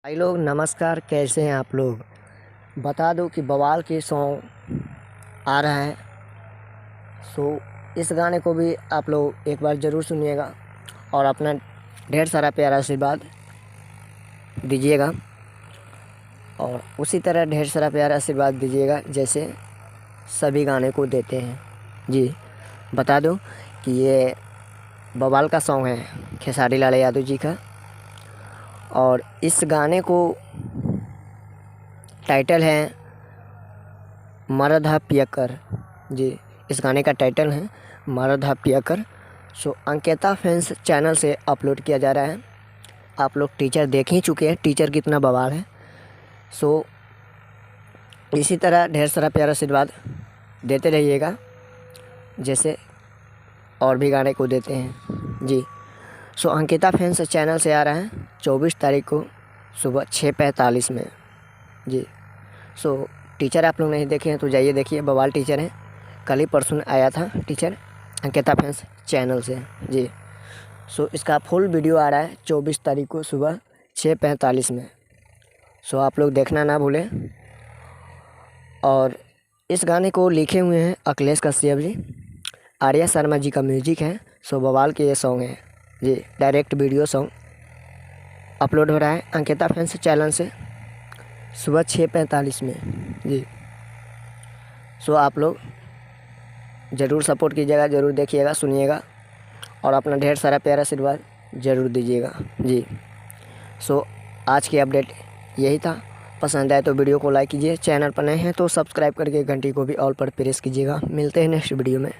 भाई लोग नमस्कार, कैसे हैं आप लोग। बता दो कि बवाल के सॉन्ग आ रहा है। इस गाने को भी आप लोग एक बार ज़रूर सुनिएगा और अपना ढेर सारा प्यारा आशीर्वाद दीजिएगा और उसी तरह ढेर सारा प्यारा आशीर्वाद दीजिएगा जैसे सभी गाने को देते हैं। जी, बता दो कि ये बवाल का सॉन्ग है खेसारी लाल यादव जी का और इस गाने को टाइटल है मरद हा पियकर। जी, इस गाने का टाइटल है मरद हा पियकर। अंकिता फैंस चैनल से अपलोड किया जा रहा है। आप लोग टीचर देख ही चुके हैं, टीचर कितना बवाल है। इसी तरह ढेर सारा प्यारा आशीर्वाद देते रहिएगा जैसे और भी गाने को देते हैं। जी, अंकिता फैंस चैनल से आ रहा है 24 तारीख को सुबह 6:45 में। जी, टीचर आप लोग नहीं देखे हैं तो जाइए देखिए, बवाल टीचर है। कल ही परसों आया था टीचर अंकिता फैंस चैनल से। जी, इसका फुल वीडियो आ रहा है 24 तारीख को सुबह 6:45 में। आप लोग देखना ना भूलें। और इस गाने को लिखे हुए हैं अखिलेश कश्यप जी, आर्या शर्मा जी का म्यूजिक है। बवाल के ये सॉन्ग है। जी, डायरेक्ट वीडियो सॉन्ग अपलोड हो रहा है अंकिता फैंस चैनल से सुबह 6:45 में। जी, आप लोग ज़रूर सपोर्ट कीजिएगा, ज़रूर देखिएगा, सुनिएगा और अपना ढेर सारा प्यारा आशीर्वाद ज़रूर दीजिएगा। जी, आज की अपडेट यही था। पसंद आए तो वीडियो को लाइक कीजिए, चैनल पर नए हैं तो सब्सक्राइब करके घंटी को भी ऑल पर प्रेस कीजिएगा। मिलते हैं नेक्स्ट वीडियो में।